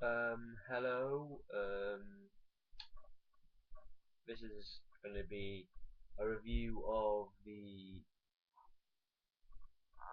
Hello. This is going to be a review of the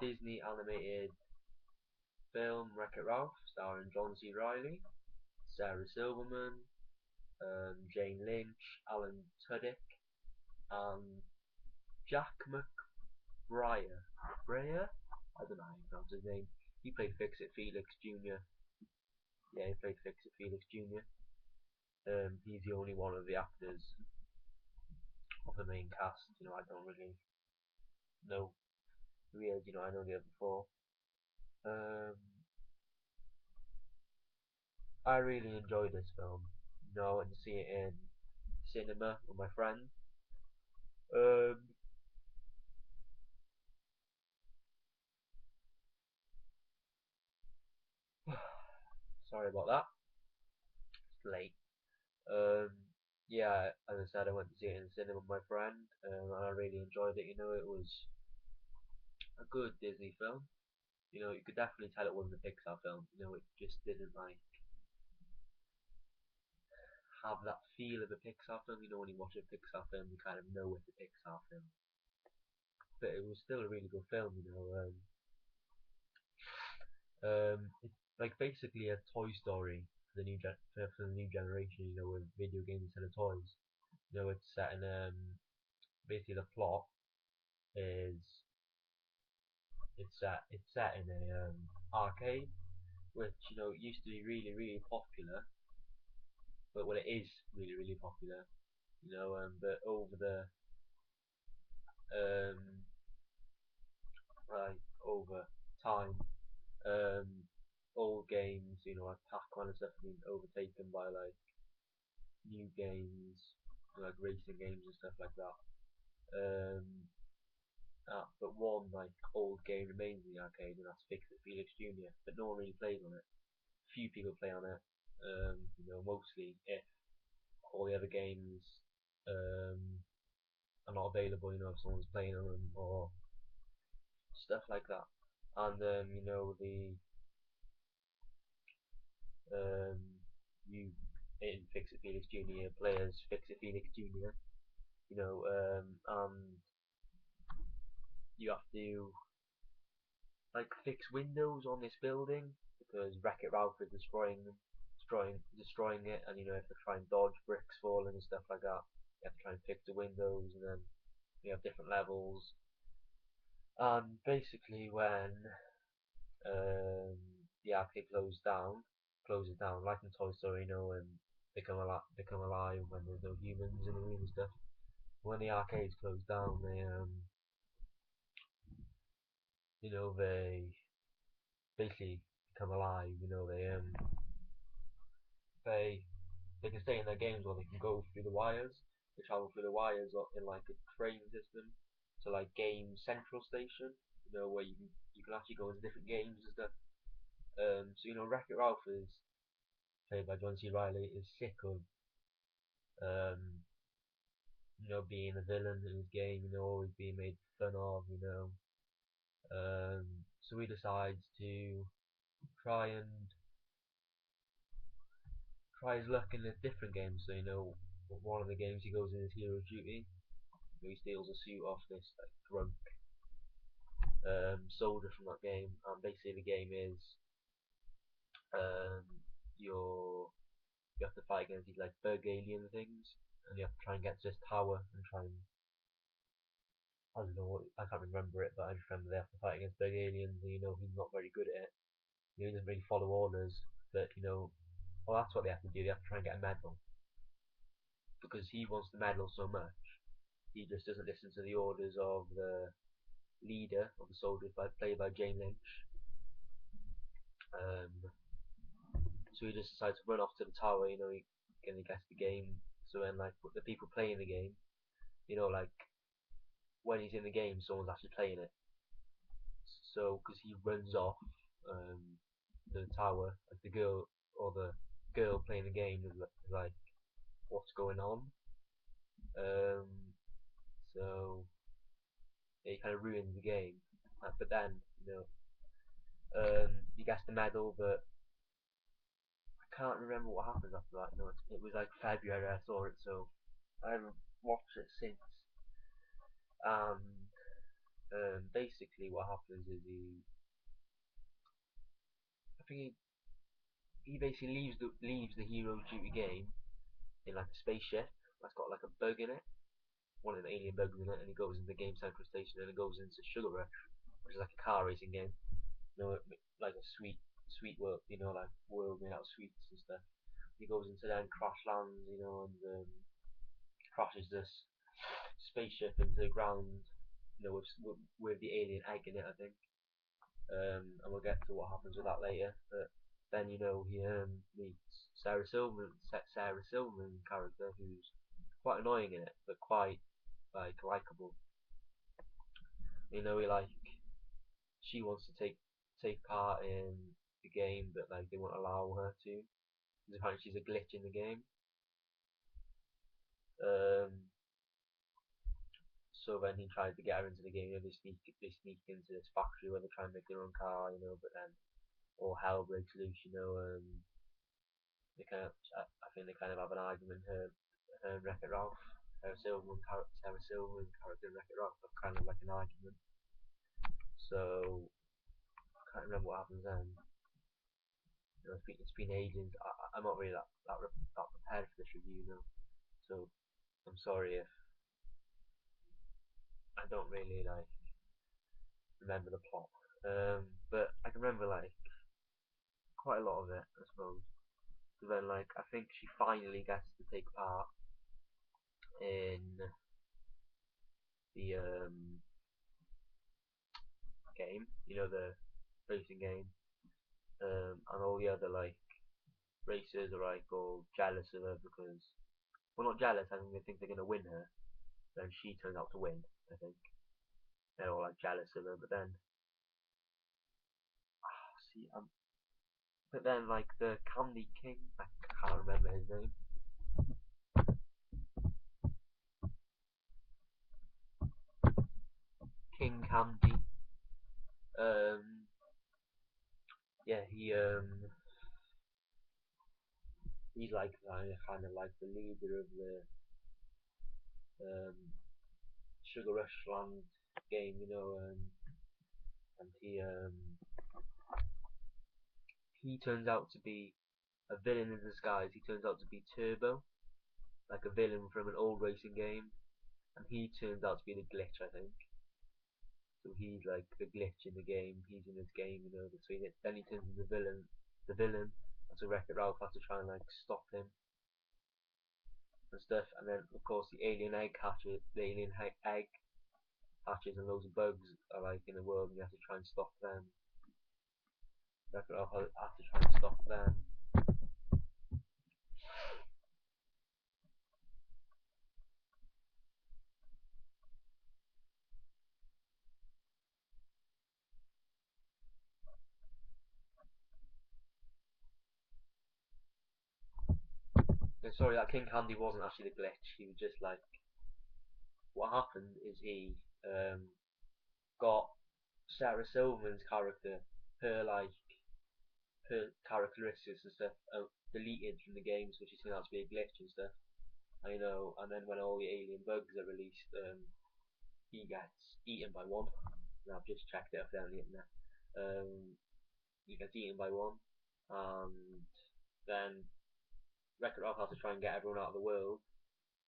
Disney animated film Wreck-It Ralph, starring John C Reilly, Sarah Silverman, Jane Lynch, Alan Tudyk, and Jack McBrayer. McBrayer? I don't know how you pronounce his name. He played Fix-It Felix Jr. Yeah, he played Fix-It Felix Jr. He's the only one of the actors of the main cast. I don't really know who he is. I know the other four. Um, I really enjoyed this film. I went to see it in cinema with my friend. Um, Sorry about that. It's late. Um, yeah, as I said, I went to see it in cinema with my friend, and I really enjoyed it. It was a good Disney film. You could definitely tell it wasn't a Pixar film. It just didn't have that feel of a Pixar film. When you watch a Pixar film, you kind of know it's a Pixar film. But it was still a really good film. It's like basically a Toy Story for the new generation. With video games instead of toys. It's set in basically the plot is it's set in a arcade, which used to be really really popular, but well, it is really really popular. But over the um over time, um old games, like Pac-Man and stuff, have been overtaken by new games, like racing games and stuff like that. Um, but one old game remains in the arcade, and that's Fix It Felix Jr. But no one really plays on it. Few people play on it. Mostly if all the other games um, are not available. If someone's playing on them or stuff like that. And the um, you in Fix It Felix Jr. players Fix It Felix Jr. And you have to fix windows on this building because Wreck-It Ralph is destroying it, and you have to try and dodge bricks falling and stuff like that. You have to try and fix the windows, and then you have different levels. And basically, when um, the arcade closes down, like in Toy Story, and become alive when there's no humans in the room and stuff. When the arcades close down, they basically become alive. They they can stay in their games, or they can go through the wires. They travel through the wires in a train system to Game Central Station. Where you can actually go into different games and stuff. Wreck-It Ralph is played by John C Reilly, is sick of um, being a villain in his game. Always being made fun of. So he decides to try and try his luck in a different game. So one of the games he goes in is Hero Duty. He steals a suit off this drunk soldier from that game, and basically the game is um, you're you have to fight against these bug alien things, and you have to try and get to this tower and try and I don't know what I can't remember it, but I just remember they have to fight against bug aliens, and he's not very good at it. He doesn't really follow orders, but well, that's what they have to do. They have to try and get a medal because he wants the medal so much. He just doesn't listen to the orders of the leader of the soldiers, played by Jane Lynch. Um, so he just decides to run off to the tower. He gets the game. So then, the people playing the game, when he's in the game, someone's actually playing it. So because he runs off to the tower, the girl or the girl playing the game is like, what's going on? Um, so it kind of ruins the game. But then, he gets the medal, but I can't remember what happens after that. No, it was like February I saw it, so I haven't watched it since. Um, Basically what happens is I think he basically leaves the hero shooter game in like a spaceship that's got like a bug in it, one of the alien bugs in it, and he goes into the game central station and it goes into Sugar Rush, which is like a car racing game. You know, like a sweet world, you know, like world made out of sweets and stuff. He goes into then crash lands, you know, and crashes this spaceship into the ground, you know, with the alien egg in it, I think. And we'll get to what happens with that later. But then, you know, he meets Sarah Silverman character, who's quite annoying in it, but quite like likable. You know, she wants to take part in the game, but like they won't allow her to. Because apparently she's a glitch in the game. Um, so then he tries to get her into the game. You know, they sneak into this factory where they try and make their own car. You know, but then all hell breaks loose. You know, they kind of, I think they kind of have an argument. Her and Wreck-It Ralph, Sarah Silverman character and Wreck-It Ralph have kind of like an argument. So I can't remember what happens then. You know, it's been ages. I'm not really that prepared for this review now, so I'm sorry if I don't really like remember the plot. But I can remember like quite a lot of it, I suppose. So then, like, I think she finally gets to take part in the game, you know, the racing game, and all the other like racers are like all jealous of her because, well, not jealous. I think they think they're gonna win her. Then she turns out to win. I think they're all like jealous of her, but then see, but then like the Candy King, I can't remember his name. King Candy. Um, yeah, he's like kind of like the leader of the um, Sugar Rush Land game, you know, and he turns out to be a villain in disguise. He turns out to be Turbo, like a villain from an old racing game, and he turns out to be the glitch, I think. So he's like the glitch in the game. He's in this game, you know. Between it, then he turns into the villain. The villain. That's a Wreck-It Ralph has to try and like stop him and stuff. And then of course the alien egg hatches. The alien egg hatches, and loads of bugs are like in the world, and you have to try and stop them. Wreck-It Ralph has to try and stop them. And sorry, that King Candy wasn't actually the glitch. He was just like, what happened is he got Sarah Silverman's character, her like her characteristics and stuff deleted from the game, so she turned out to be a glitch and stuff. I know, and then when all the alien bugs are released, he gets eaten by one. And I've just checked it up there on the internet. He gets eaten by one, and then Wreck-It Ralph has to try and get everyone out of the world,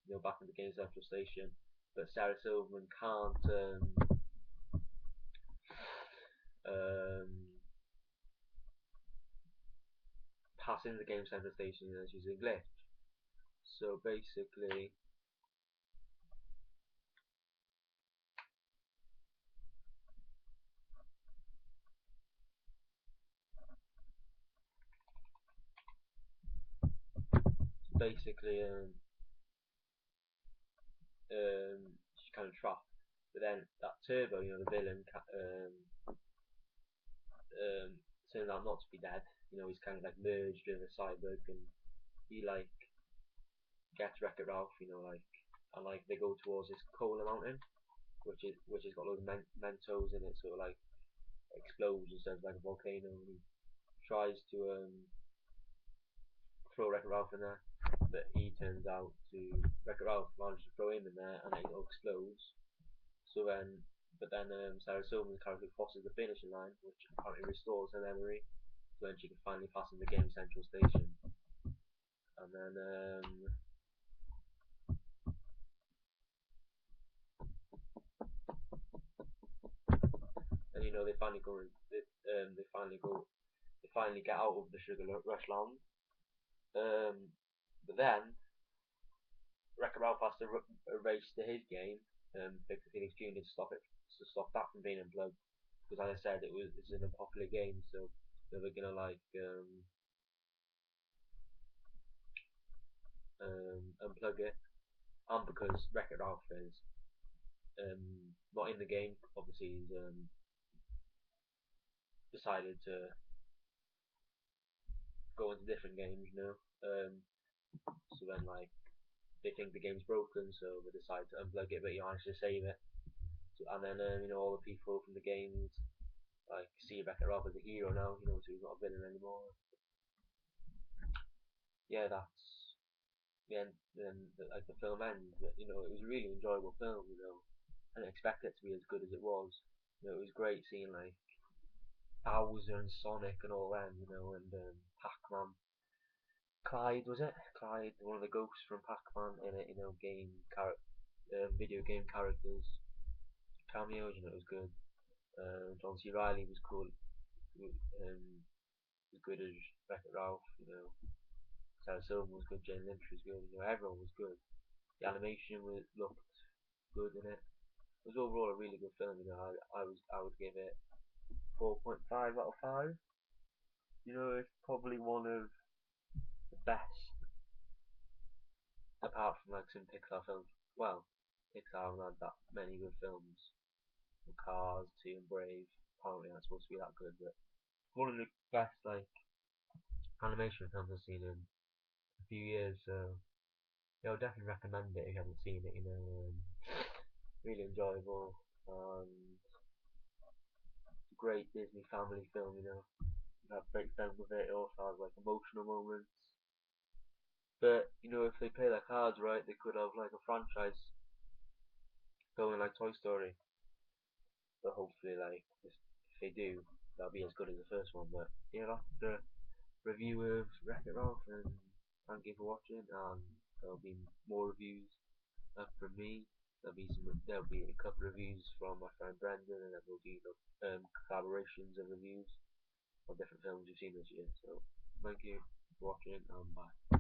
you know, back in the game central station. But Sarah Silverman can't um, pass in the game central station as she's a glitch. So basically, she's kind of trapped. But then that Turbo, you know, the villain, turns out not to be dead. You know, he's kind of like merged with a cyborg, and he like gets Wreck-It Ralph. You know, like, and like they go towards this Cola Mountain, which has got loads of Mentos in it, so it like explodes instead of like a volcano. And he tries to throw Wreck-It Ralph in there, but he turns out to Wreck-It Ralph manages to throw him in there, and it all explodes. So then, but then Sarah Silverman's character crosses the finishing line, which apparently restores her memory. So then she can finally pass in the game central station, and they finally go. They finally get out of the Sugar Rush Land. But then Wreck-It Ralph has to race to his game, Fix the Phoenix Junior to stop that from being unplugged. Because as I said, it's an unpopular game, so they were gonna unplug it. And because Wreck-It Ralph is not in the game, obviously he's decided to go into different games, so then they think the game's broken, so they decide to unplug it, but he managed to save it. So, and then all the people from the games see Wreck-It Ralph as a hero now, so he's not a villain anymore. Yeah, that's the end. Then the film ends, but it was a really enjoyable film. I didn't expect it to be as good as it was. It was great seeing Bowser and Sonic and all them, and Pac-Man. Clyde, was it? Clyde, one of the ghosts from Pac-Man in it, video game characters, cameos, it was good. John C Reilly was cool, was good as Wreck-It Ralph, Sarah Silverman was good, Jane Lynch was good, everyone was good. The animation looked good in it. It was overall a really good film, I would give it 4.5 out of 5. It's probably one of the best, apart from some Pixar films. Well, Pixar haven't had that many good films. Cars, 2 and Brave. Apparently that's supposed to be that good, but one of the best animation films I've seen in a few years. So yeah, I would definitely recommend it if you haven't seen it. Really enjoyable. It's a great Disney family film. You have great fun with it. It also has emotional moments. But if they play their cards right, they could have a franchise going like Toy Story. But hopefully, if they do, that'll be as good as the first one. But yeah, that's the review of Wreck-It Ralph, and thank you for watching. And there'll be more reviews up from me. There'll be a couple of reviews from my friend Brendan, and then we'll do collaborations and reviews of different films you've seen this year. So thank you for watching, and bye.